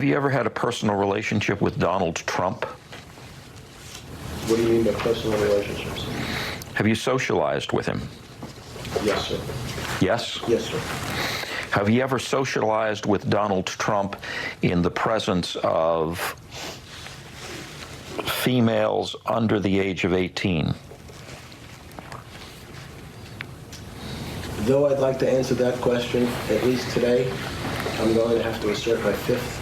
Have you ever had a personal relationship with Donald Trump? What do you mean by personal relationships? Have you socialized with him? Yes, sir. Yes? Yes, sir. Have you ever socialized with Donald Trump in the presence of females under the age of 18? Though I'd like to answer that question, at least today, I'm going to have to assert my 5th,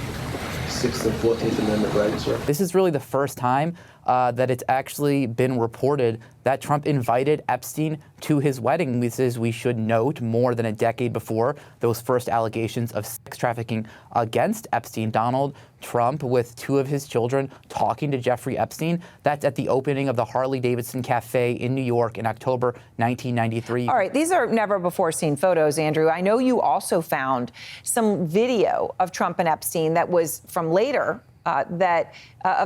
6th, and 14th Amendment rights, sir. This is really the first time that it's actually been reported that Trump invited Epstein to his wedding. This is, we should note, more than a decade before those first allegations of sex trafficking against Epstein. Donald Trump, with 2 of his children, talking to Jeffrey Epstein. That's at the opening of the Harley-Davidson Cafe in New York in October 1993. All right, these are never-before-seen photos, Andrew. I know you also found some video of Trump and Epstein that was from later of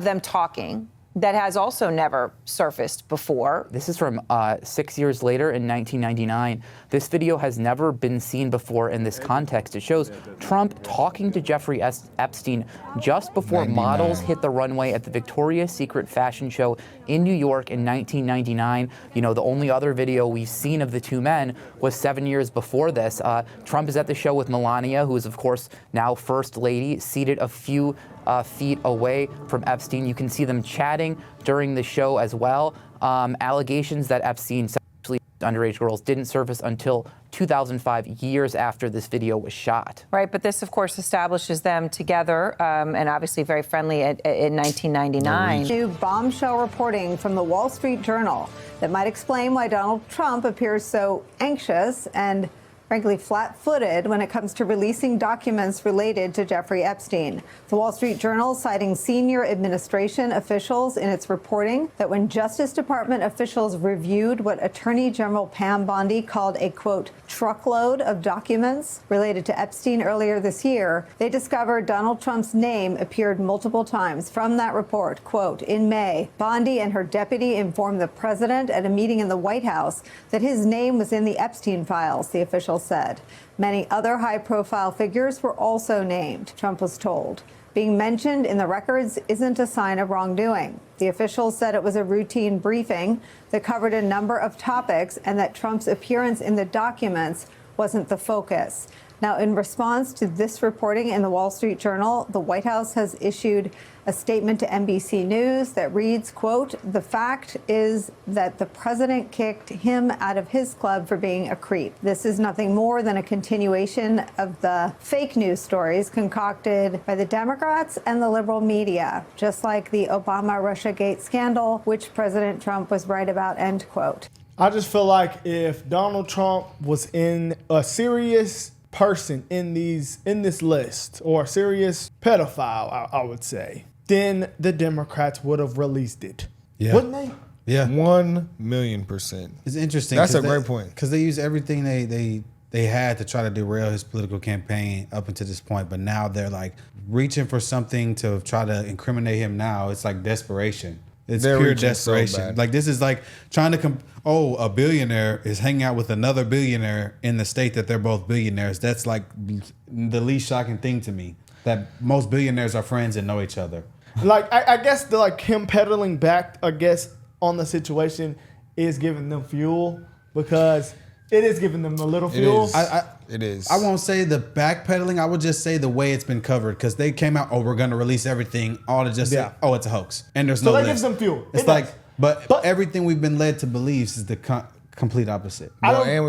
them talking. That has also never surfaced before. This is from 6 years later in 1999. This video has never been seen before in this context. It shows Trump talking to Jeffrey Epstein just before models hit the runway at the Victoria's Secret fashion show in New York in 1999. You know, the only other video we've seen of the 2 men was 7 years before this. Trump is at the show with Melania, who is, of course, now First Lady, seated a few feet away from Epstein. You can see them chatting during the show as well. Allegations that Epstein sexually abused underage girls didn't surface until 2005, years after this video was shot. Right, but this, of course, establishes them together and obviously very friendly in 1999. New bombshell reporting from the Wall Street Journal that might explain why Donald Trump appears so anxious and frankly flat-footed when it comes to releasing documents related to Jeffrey Epstein. The Wall Street Journal citing senior administration officials in its reporting that when Justice Department officials reviewed what Attorney General Pam Bondi called a, quote, truckload of documents related to Epstein earlier this year, they discovered Donald Trump's name appeared multiple times. From that report, quote, in May, Bondi and her deputy informed the president at a meeting in the White House that his name was in the Epstein files, the official said. Many other high-profile figures were also named, Trump was told. Being mentioned in the records isn't a sign of wrongdoing. The officials said it was a routine briefing that covered a number of topics and that Trump's appearance in the documents wasn't the focus. Now, in response to this reporting in the Wall Street Journal, the White House has issued a statement to NBC News that reads, quote, the fact is that the president kicked him out of his club for being a creep. This is nothing more than a continuation of the fake news stories concocted by the Democrats and the liberal media, just like the Obama-Russiagate scandal, which President Trump was right about, end quote. I just feel like if Donald Trump was in a serious person in this list, or a serious pedophile, I would say, then the Democrats would have released it. Yeah. Wouldn't they? Yeah. 1,000,000%. It's interesting. That's a great point. Because they use everything they had to try to derail his political campaign up until this point, but now they're like reaching for something to try to incriminate him now. It's like desperation. It's pure desperation. So like this is like trying to a billionaire is hanging out with another billionaire in the state that they're both billionaires. That's like the least shocking thing to me, that most billionaires are friends and know each other. Like I guess him pedaling back, I guess, on the is giving them fuel, because it is giving them a little fuel. It is. I won't say the backpedaling. I would just say the way it's been covered, because they came out, we're going to release everything, all to just say, it's a hoax. And there's no So that list. gives them fuel. It's like, but everything we've been led to believe is the complete opposite. Well, and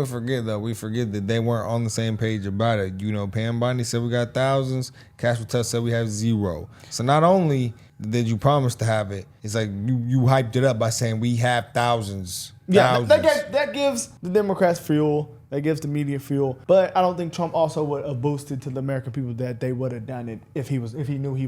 we forget that they weren't on the same page about it. You know, Pam Bondi said we got thousands. Cash Patel said we have 0. So not only did you promise to have it, it's like you hyped it up by saying we have thousands. Yeah, that gives the Democrats fuel. That gives the media fuel. But I don't think Trump also would have boosted to the American people that they would have done it if he knew he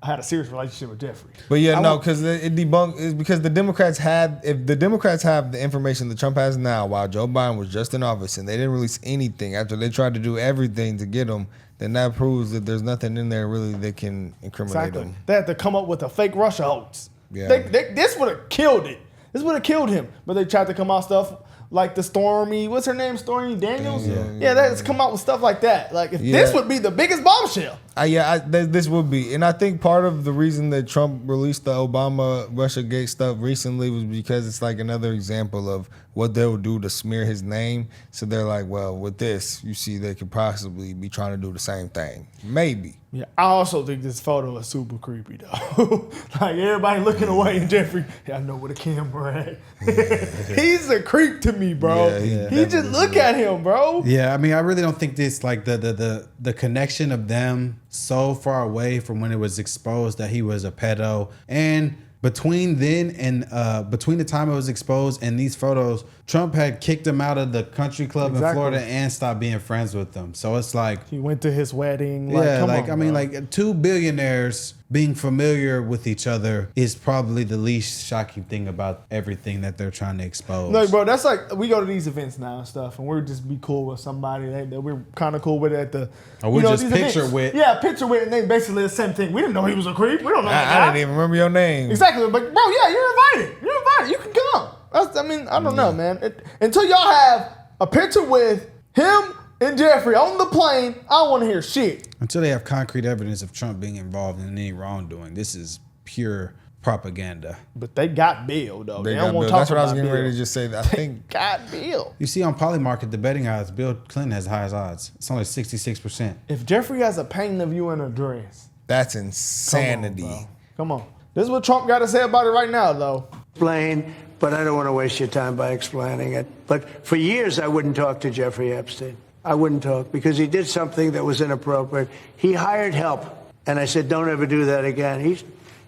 had a serious relationship with Jeffrey. But because it debunked is because if the Democrats have the information that Trump has now, while Joe Biden was just in office and they didn't release anything after they tried to do everything to get him, then that proves that there's nothing in there really that can incriminate him. They had to come up with a fake Russia hoax. Yeah. This would have killed it. This would have killed him. But they tried to come out stuff like the Stormy, what's her name? Stormy Daniels? Yeah, that's come out with stuff like that. Like, if this would be the biggest bombshell. This would be, and I think part of the reason that Trump released the Obama Russiagate stuff recently was because it's like another example of what they'll do to smear his name. So they're like, well, with this, you see, they could possibly be trying to do the same thing. Maybe. Yeah, I also think this photo is super creepy though. Like everybody looking away, and Jeffrey, I know where the camera at. He's a creep to me, bro. Yeah, he just look at him, bro. Yeah, I mean, I really don't think this like the connection of them so far away from when it was exposed that he was a pedo, and between then and between the time it was exposed and these photos, Trump had kicked him out of the country club in Florida and stopped being friends with them. So it's like he went to his wedding. Like two billionaires being familiar with each other is probably the least shocking thing about everything that they're trying to expose. Like, bro, that's like we go to these events now and stuff, and we're just be cool with somebody that we're kind of cool with at the. Or we just picture events. with. Yeah, picture with, and they basically the same thing. We didn't know he was a creep. We don't know that guy. I didn't even remember your name. Exactly, but bro, yeah, you're invited. You're invited. You can come. I don't know, man. Until y'all have a picture with him and Jeffrey on the plane, I don't want to hear shit. Until they have concrete evidence of Trump being involved in any wrongdoing, this is pure propaganda. But they got Bill, though. They don't want to That's talk what I was about getting Bill. ready to just say. I think Got Bill. You see on Polymarket, the betting odds, Bill Clinton has the highest odds. It's only 66%. If Jeffrey has a painting of you in a dress, that's insanity. Come on. This is what Trump got to say about it right now, though. Explain, but I don't want to waste your time by explaining it. But for years, I wouldn't talk to Jeffrey Epstein. I wouldn't talk because he did something that was inappropriate. He hired help, and I said, don't ever do that again. He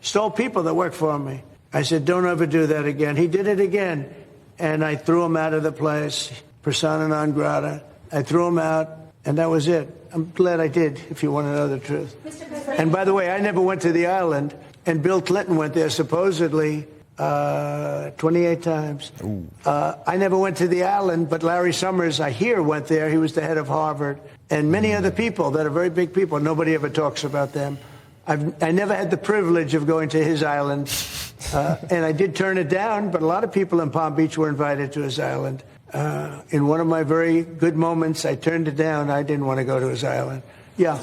stole people that worked for me. I said, don't ever do that again. He did it again, and I threw him out of the place, persona non grata. I threw him out, and that was it. I'm glad I did, if you want to know the truth. And by the way, I never went to the island, and Bill Clinton went there supposedly 28 times. I never went to the island, but Larry Summers, I hear, went there. He was the head of Harvard. And many other people that are very big people. Nobody ever talks about them. I never had the privilege of going to his island. And I did turn it down, but a lot of people in Palm Beach were invited to his island. In one of my very good moments, I turned it down. I didn't want to go to his island. Yeah.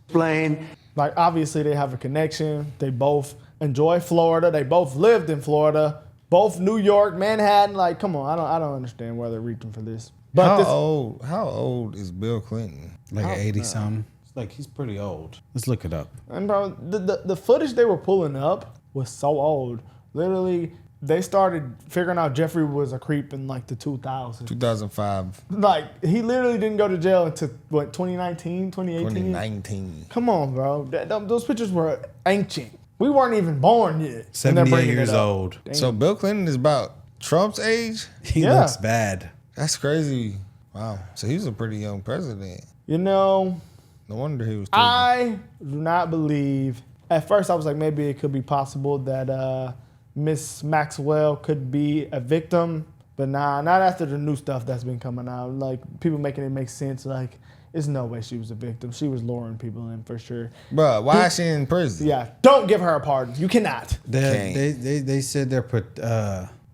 Explain. Like, obviously, they have a connection. They both enjoy Florida. They both lived in Florida. Both New York, Manhattan. Like, come on, I don't understand where they're reaching for this. But How old is Bill Clinton? Like 80 something. It's like he's pretty old. Let's look it up. And bro, the footage they were pulling up was so old. Literally, they started figuring out Jeffrey was a creep in like the 2000s. 2005. Like, he literally didn't go to jail until, what, 2019, 2018? 2019. Come on, bro. Those pictures were ancient. We weren't even born yet. 78 years old. Damn. So Bill Clinton is about Trump's age? He looks bad. That's crazy. Wow. So he was a pretty young president. You know, no wonder he was. I do not believe. At first, I was like, maybe it could be possible that Miss Maxwell could be a victim, but nah, not after the new stuff that's been coming out. Like, people making it make sense. Like, there's no way she was a victim. She was luring people in for sure. Bro, why is she in prison? Yeah, don't give her a pardon. You cannot. They said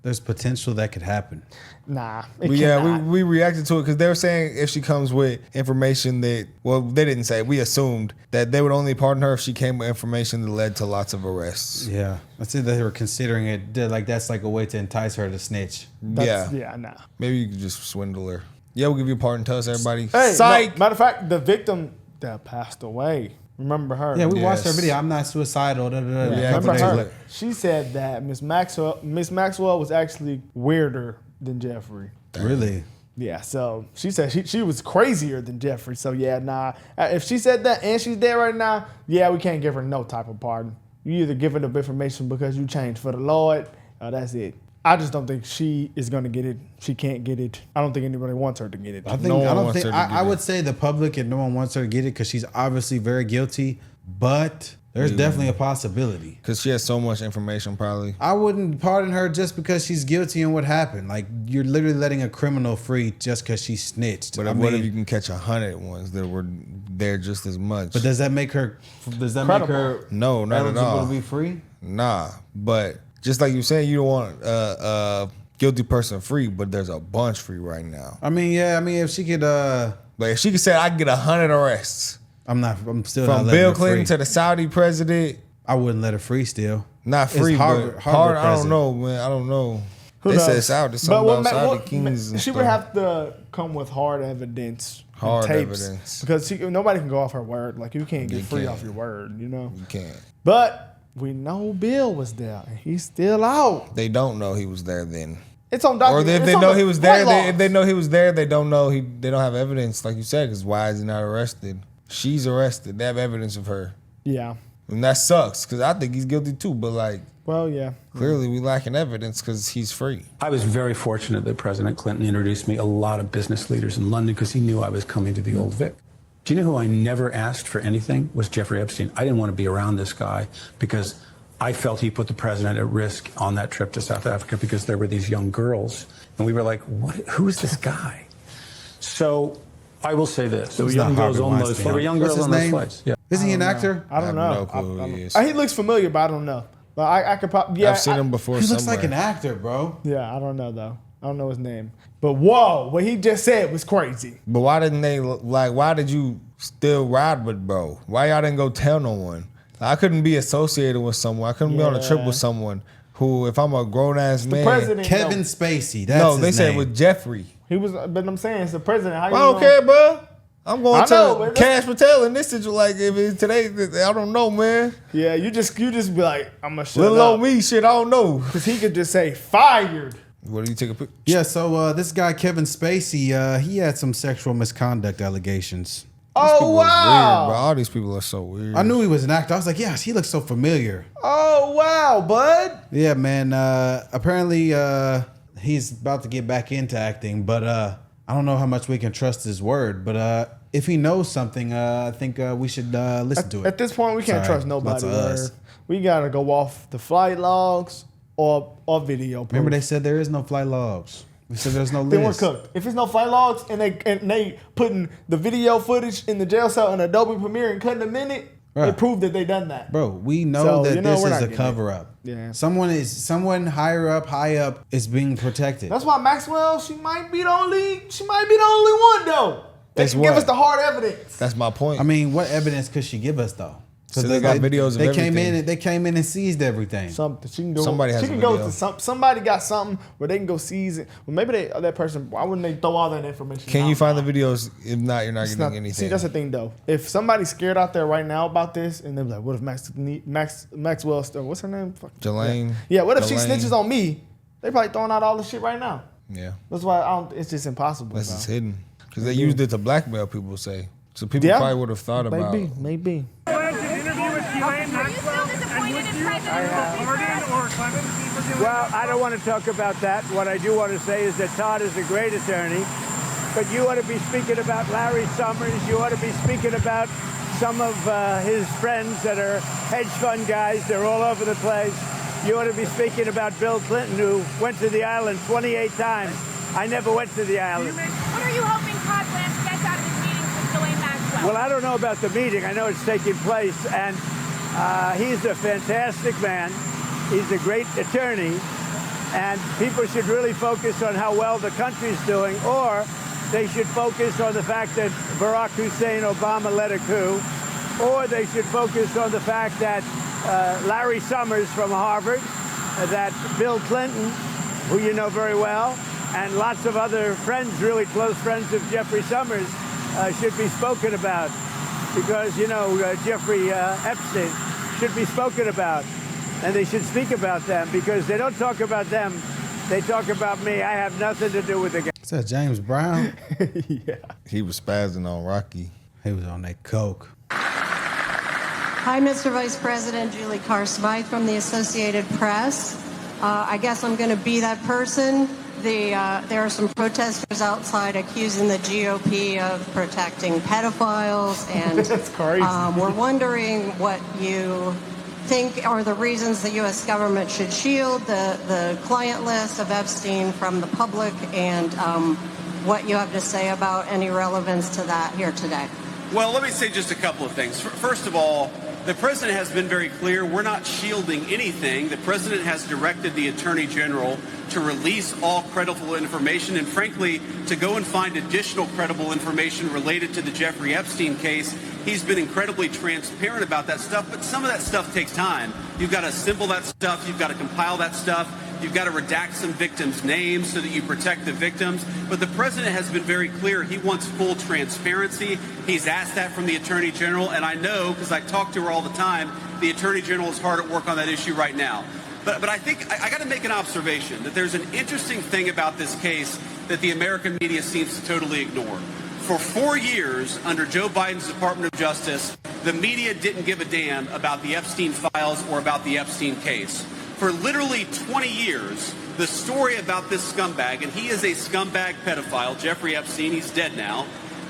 there's potential that could happen. Nah, we reacted to it because they were saying if she comes with information that, well, they didn't say, we assumed that they would only pardon her if she came with information that led to lots of arrests. Yeah, I said they were considering it. Like, that's like a way to entice her to snitch. Yeah, nah. Maybe you could just swindle her. Yeah, we'll give you a pardon. Tell us, everybody. Hey, psych. No, matter of fact, the victim that passed away. Remember her? Yeah, we watched her video. I'm not suicidal. Remember her? She said that Miss Maxwell was actually weirder than Jeffrey. Really? Yeah. So she said she was crazier than Jeffrey. So yeah, nah. If she said that and she's dead right now, yeah, we can't give her no type of pardon. You either give her the information because you changed for the Lord, or that's it. I just don't think she is going to get it. She can't get it. I don't think anybody wants her to get it. I would say the public and no one wants her to get it because she's obviously very guilty, but there's definitely a possibility. Because she has so much information, probably. I wouldn't pardon her just because she's guilty and what happened. Like, you're literally letting a criminal free just because she snitched. But what if you can catch 100 ones that were there just as much? But does that make her? No, not at all. To be free? Nah, but just like you said, you don't want a guilty person free, but there's a bunch free right now. I mean, yeah. I mean, if she could, but if she could say, I can get 100 arrests, I'm still From not letting Bill her Clinton free. to the Saudi president. I wouldn't let her free still. Not free, Harvard- but Harvard hard. I don't president. know, man. I don't know. Who They knows? said Saudi. But Something what about Ma- Saudi what- kings and she stuff. would have to come with hard evidence, and Hard tapes, evidence. because nobody can go off her word. Like you can't get You free can't. off your word, you know. You can't. But we know Bill was there, and he's still out. They don't know he was there then. It's on Or document. if it's they on know the he was there, flight if they logs. know he was there, they don't know they don't have evidence, like you said. Because why is he not arrested? She's arrested. They have evidence of her, Yeah. and that sucks. Because I think he's guilty too. But like, Well, yeah. clearly we lacking evidence because he's free. I was very fortunate that President Clinton introduced me a lot of business leaders in London because he knew I was coming to the Old Vic. Do you know who I never asked for anything? Was Jeffrey Epstein. I didn't want to be around this guy because I felt he put the president at risk on that trip to South Africa because there were these young girls. And we were like, who is this guy? So I will say this. There were It's not young girls Harvey on those Weinstein. There were young What's girls his on those name? flights. Yeah. Isn't he an actor? I don't know. no clue who he is. He looks familiar, but I don't know. But I could probably. Yeah, I've seen him before. He looks somewhere. like an actor, bro. Yeah, I don't know though. I don't know his name. But whoa, what he just said was crazy. But why didn't they like? Why did you still ride with bro? Why y'all didn't go tell no one? I couldn't be associated with someone. I couldn't be on a trip with someone who, if I'm a grown ass man, president. Kevin No. Spacey. That's no, his they said name. with Jeffrey. He was, but I'm saying it's the president. How you I don't know? care, bro. I'm going I to know, but Cash Patel in this situation. Like if it's today, I don't know, man. Yeah, you just be like, I'm gonna shut Little up. old me, shit, I don't know. Because he could just say fired. What do you take a picture? Yeah, so this guy Kevin Spacey, he had some sexual misconduct allegations. Oh Weird, bro. wow! All these people are so weird. I knew he was an actor. I was like, yes, he looks so familiar. Oh wow, bud. Yeah, man. Apparently, he's about to get back into acting, but I don't know how much we can trust his word. But if he knows something, I think we should listen to it. At this point, we can't Sorry, trust lots nobody. of us. Word. We gotta go off the flight logs or video. Proof. Remember, they said there is no flight logs. They said there's no They weren't list. cooked. If it's no flight logs and they putting the video footage in the jail cell in Adobe Premiere and cutting a minute, they Right. prove that they done that. Bro, we know So, that you know, this we're is not a getting cover up. Yeah. Someone high up is being protected. That's why Maxwell, she might be the only one though. They That's can give what? us the hard evidence. That's my point. I mean, what evidence could she give us though? So they got videos of they came everything. they came in and seized everything. Something she can go. Somebody has she a can go video. to somebody got something where they can go seize it. Well, maybe that person. Why wouldn't they throw all that information? Can out you find now? the videos? If not, you're not It's getting not- anything. See, that's the thing though. If somebody's scared out there right now about this, and they're like, "What if Maxwell still? What's her name? Fuck. Ghislaine. Yeah. What if she Ghislaine. snitches on me? They probably throwing out all the shit right now. Yeah, That's why it's just impossible. that's bro. just hidden because they used it to blackmail people. Say so people Yeah. probably would have thought about. Maybe. Well, I don't want to talk about that. What I do want to say is that Todd is a great attorney, but you ought to be speaking about Larry Summers. You ought to be speaking about some of his friends that are hedge fund guys. They're all over the place. You ought to be speaking about Bill Clinton, who went to the island 28 times. I never went to the island. What are you hoping Todd Blanche gets out of his meetings with Ghislaine Maxwell? Well, I don't know about the meeting. I know it's taking place, and he's a fantastic man. He's a great attorney, and people should really focus on how well the country's doing, or they should focus on the fact that Barack Hussein Obama led a coup, or they should focus on the fact that Larry Summers from Harvard, that Bill Clinton, who you know very well, and lots of other friends, really close friends of Jeffrey Summers, should be spoken about. Because, you know, Jeffrey Epstein should be spoken about. And they should speak about them, because they don't talk about them. They talk about me. I have nothing to do with the guy. Is that James Brown? Yeah. He was spazzing on Rocky. He was on that coke. Hi, Mr. Vice President. Julie Carr-Smythe from the Associated Press. I guess I'm going to be that person. There are some protesters outside accusing the GOP of protecting pedophiles, and That's crazy. we're wondering what you think are the reasons the U.S. government should shield the client list of Epstein from the public, and what you have to say about any relevance to that here today. Well, let me say just a couple of things. First of all, the president has been very clear. We're not shielding anything. The president has directed the attorney general to release all credible information, and frankly, to go and find additional credible information related to the Jeffrey Epstein case. He's been incredibly transparent about that stuff, but some of that stuff takes time. You've got to assemble that stuff. You've got to compile that stuff. You've got to redact some victims' names so that you protect the victims. But the president has been very clear. He wants full transparency. He's asked that from the attorney general. And I know, because I talk to her all the time, the attorney general is hard at work on that issue right now. But I think I got to make an observation that there's an interesting thing about this case that the American media seems to totally ignore. For 4 years under Joe Biden's Department of Justice, the media didn't give a damn about the Epstein files or about the Epstein case. For literally 20 years, the story about this scumbag, and he is a scumbag pedophile, Jeffrey Epstein, he's dead now,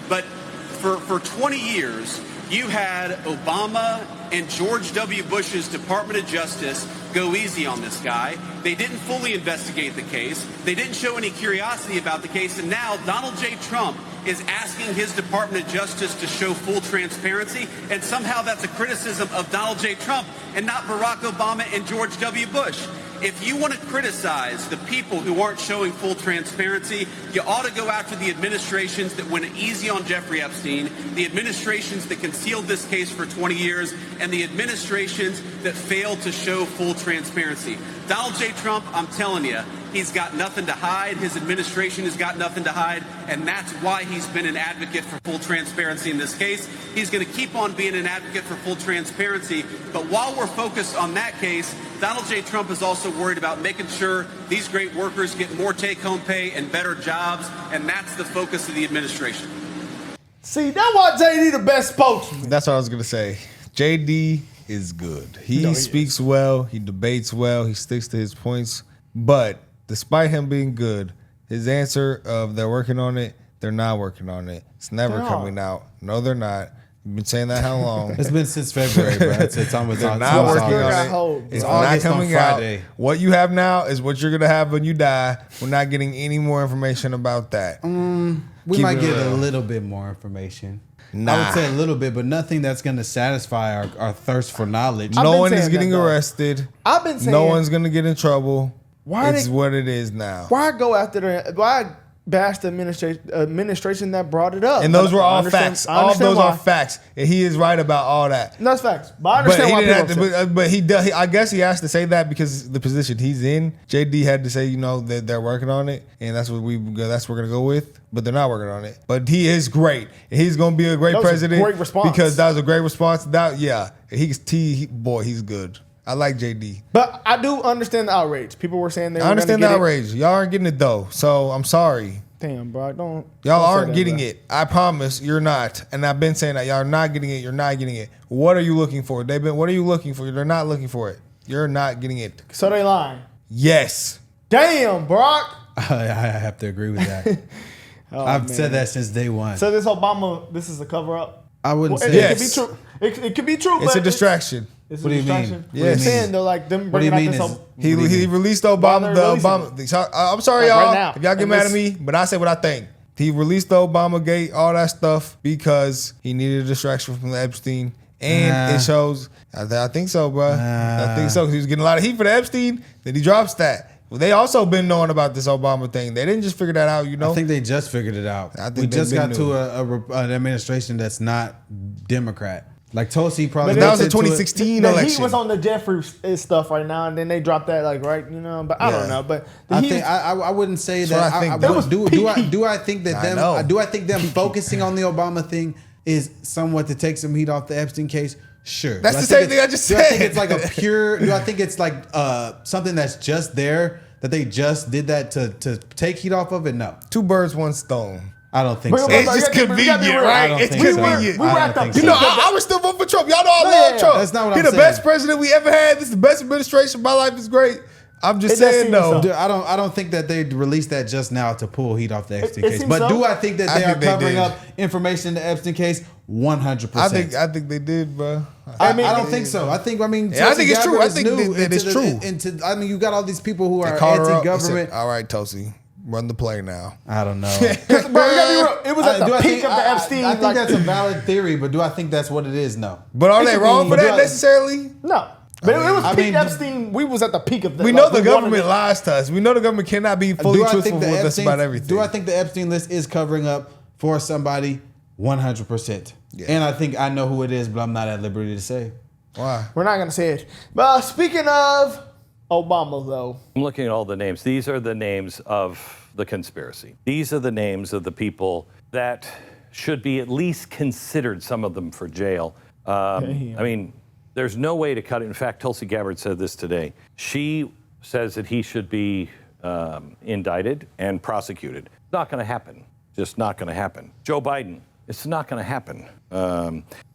but for 20 years, you had Obama and George W. Bush's Department of Justice go easy on this guy. They didn't fully investigate the case. They didn't show any curiosity about the case. And now Donald J. Trump is asking his Department of Justice to show full transparency. And somehow that's a criticism of Donald J. Trump and not Barack Obama and George W. Bush. If you want to criticize the people who aren't showing full transparency, you ought to go after the administrations that went easy on Jeffrey Epstein, the administrations that concealed this case for 20 years, and the administrations that failed to show full transparency. Donald J. Trump, I'm telling you, he's got nothing to hide. His administration has got nothing to hide, and that's why he's been an advocate for full transparency in this case. He's going to keep on being an advocate for full transparency, but while we're focused on that case, Donald J. Trump is also worried about making sure these great workers get more take-home pay and better jobs, and that's the focus of the administration. See, that's why JD the best spokesman. That's what I was going to say. JD is good. He speaks well. He debates well. He sticks to his points. But despite him being good, his answer of they're working on it, they're not working on it. It's never coming out. No, they're not. You've been saying that how long? It's been since February, bro. It's almost They're not working on it. It's not coming out. What you have now is what you're going to have when you die. We're not getting any more information about that. We might get a little bit more information. I would say a little bit, but nothing that's going to satisfy our thirst for knowledge. No one is getting arrested. I've been saying no one's going to get in trouble. Why it's what it is now. Why go after why bash the administration that brought it up? And those were all facts. All of those are facts. And he is right about all that. That's facts. But I understand why people But I guess he has to say that because the position he's in, JD had to say, that they're working on it, and that's what we're gonna go with. But they're not working on it. But he is great. He's gonna be a great president. Great response. Because that was a great response. He's good. I like JD. But I do understand the outrage. People were saying I understand the outrage. Y'all aren't getting it though. So I'm sorry. Damn, bro. Y'all aren't getting it. I promise you're not. And I've been saying that. Y'all are not getting it. You're not getting it. What are you looking for? What are you looking for? They're not looking for it. You're not getting it. So they lying. Yes. Damn, Brock. I have to agree with that. I've said that since day one. So this is a cover up? I wouldn't say yes. It could be true. It could be true. It's a distraction. What do you mean? Yes. Saying though, like them bringing out this. He released Obama. I'm sorry, y'all. Right if y'all get mad at me, but I say what I think. He released the Obamagate, all that stuff, because he needed a distraction from the Epstein, and it shows. I think so, bro. I think so. He was getting a lot of heat for the Epstein. Then he drops that. Well, they also been knowing about this Obama thing. They didn't just figure that out, I think they just figured it out. We just got to an administration that's not Democrat. Like Tulsi probably. But that was the 2016 election. He was on the Jeffrey stuff right now, and then they dropped that, But I don't know. But I wouldn't say that. Do I think them focusing on the Obama thing is somewhat to take some heat off the Epstein case? Sure. That's the same thing I just said. Do I think it's like a pure? Do I think it's like something that's just there that they just did that to take heat off of it? No. Two birds, one stone. I don't think so. It's just convenient, right? It's convenient. I would still vote for Trump. Y'all know I love Trump. That's not what I'm saying. He's the best president we ever had. This is the best administration. My life is great. I'm just saying though. I don't think that they released that just now to pull heat off the Epstein case. But do I think that they are covering up information in the Epstein case? 100%. I think they did, bro. I don't think so. I think it's true. I think that it's true. You got all these people who are anti-government. All right, Tulsi. Run the play now. I don't know. It was at the peak of the Epstein. I think that's a valid theory, but do I think that's what it is? No. But are they wrong for that necessarily? No. But it was peak Epstein. We was at the peak of the. We know the government lies to us. We know the government cannot be fully truthful with us about everything. Do I think the Epstein list is covering up for somebody? 100%. Yeah. And I think I know who it is, but I'm not at liberty to say. Why? We're not going to say it. But speaking of Obama, though. I'm looking at all the names. These are the names of the conspiracy. These are the names of the people that should be at least considered, some of them, for jail. I mean, there's no way to cut it. In fact, Tulsi Gabbard said this today. She says that he should be indicted and prosecuted. It's not going to happen. Just not going to happen. Joe Biden, it's not going to happen.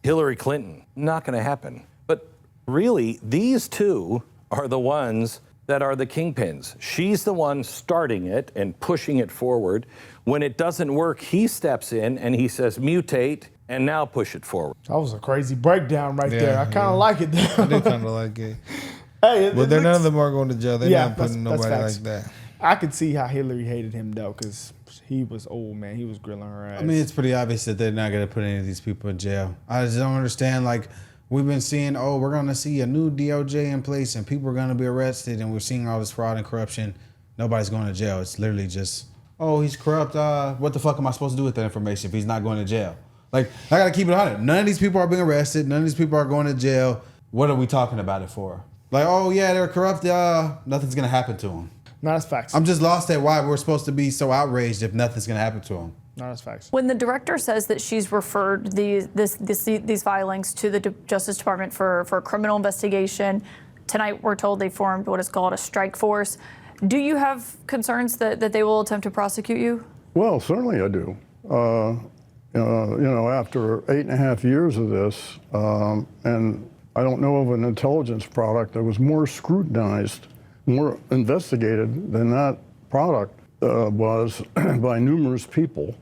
Hillary Clinton, not going to happen. But really, these two are the ones that are the kingpins. She's the one starting it and pushing it forward. When it doesn't work, he steps in and he says, mutate, and now push it forward. That was a crazy breakdown right there. I kind of like it, though. I do kind of like it. Hey, but none of them are going to jail. They're not putting nobody like that. I could see how Hillary hated him, though, because he was old, man. He was grilling her ass. I mean, it's pretty obvious that they're not going to put any of these people in jail. I just don't understand, like, we've been seeing, we're going to see a new DOJ in place and people are going to be arrested and we're seeing all this fraud and corruption. Nobody's going to jail. It's literally just, he's corrupt. What the fuck am I supposed to do with that information if he's not going to jail? Like, I got to keep it 100. None of these people are being arrested. None of these people are going to jail. What are we talking about it for? Like, they're corrupt. Nothing's going to happen to them. No, that's facts. I'm just lost at why we're supposed to be so outraged if nothing's going to happen to them. No, that's facts. When the director says that she's referred these filings to the Justice Department for a criminal investigation, tonight we're told they formed what is called a strike force. Do you have concerns that they will attempt to prosecute you? Well, certainly I do. After 8.5 years of this, and I don't know of an intelligence product that was more scrutinized, more investigated than that product was by numerous people.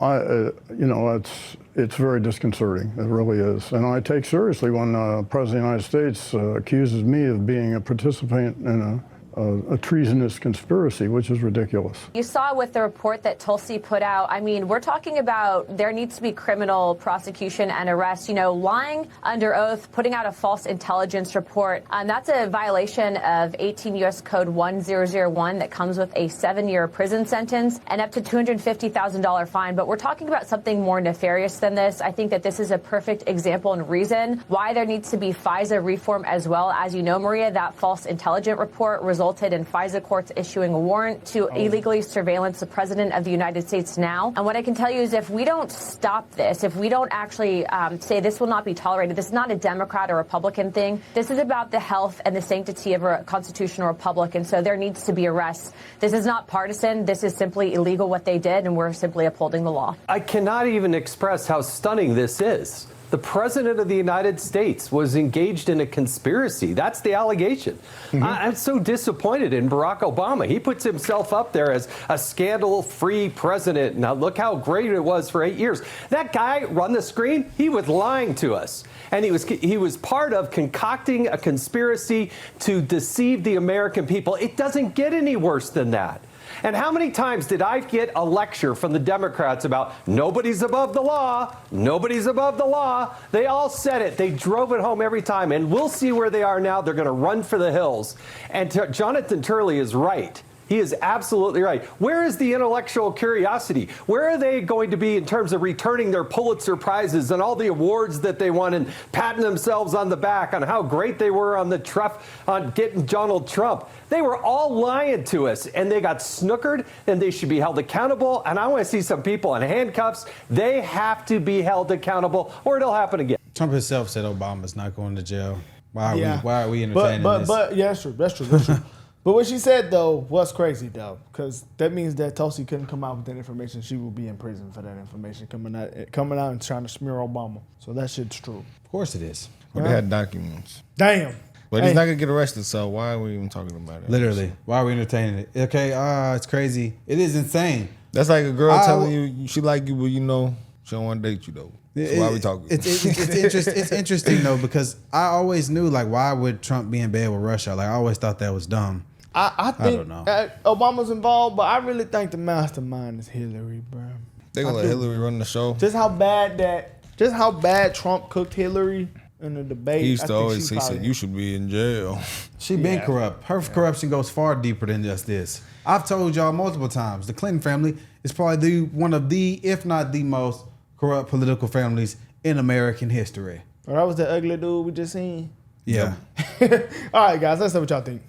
It's very disconcerting. It really is. And I take seriously when the President of the United States accuses me of being a participant in a treasonous conspiracy, which is ridiculous. You saw with the report that Tulsi put out, I mean, we're talking about there needs to be criminal prosecution and arrest. Lying under oath, putting out a false intelligence report, that's a violation of 18 U.S. Code 1001 that comes with a 7-year prison sentence and up to $250,000 fine. But we're talking about something more nefarious than this. I think that this is a perfect example and reason why there needs to be FISA reform as well. As you know, Maria, that false intelligence report resulted in FISA courts issuing a warrant to illegally surveillance the President of the United States now. And what I can tell you is if we don't stop this, if we don't actually say this will not be tolerated, this is not a Democrat or Republican thing. This is about the health and the sanctity of a constitutional republic. And so there needs to be arrests. This is not partisan. This is simply illegal what they did, and we're simply upholding the law. I cannot even express how stunning this is. The President of the United States was engaged in a conspiracy. That's the allegation. I'm so disappointed in Barack Obama. He puts himself up there as a scandal-free president. Now, look how great it was for 8 years. That guy on the screen, he was lying to us. And he was part of concocting a conspiracy to deceive the American people. It doesn't get any worse than that. And how many times did I get a lecture from the Democrats about nobody's above the law, nobody's above the law? They all said it. They drove it home every time. And we'll see where they are now. They're going to run for the hills. And Jonathan Turley is right. He is absolutely right. Where is the intellectual curiosity? Where are they going to be in terms of returning their Pulitzer Prizes and all the awards that they won and patting themselves on the back on how great they were on getting Donald Trump? They were all lying to us, and they got snookered, and they should be held accountable. And I want to see some people in handcuffs. They have to be held accountable, or it'll happen again. Trump himself said Obama's not going to jail. Why are we entertaining this? But yeah, that's true. That's true. But what she said, though, was crazy, though, because that means that Tulsi couldn't come out with that information. She will be in prison for that information coming out and trying to smear Obama. So that shit's true. Of course it is. Well, they had documents. Damn. But he's not going to get arrested, so why are we even talking about it? Literally. Why are we entertaining it? Okay, it's crazy. It is insane. That's like a girl telling you she like you, but she don't want to date you, though. So why are we talking? It's interesting, though, because I always knew, why would Trump be in bed with Russia? I always thought that was dumb. I think don't know. Obama's involved, but I really think the mastermind is Hillary, bro. They're going to let Hillary run the show. Just how bad Trump cooked Hillary in the debate. He used to always he said, you should be in jail. She been corrupt. Her corruption goes far deeper than just this. I've told y'all multiple times, the Clinton family is probably one of the, if not the most corrupt political families in American history. Well, that was the ugly dude we just seen. Yeah. All right, guys, let's see what y'all think.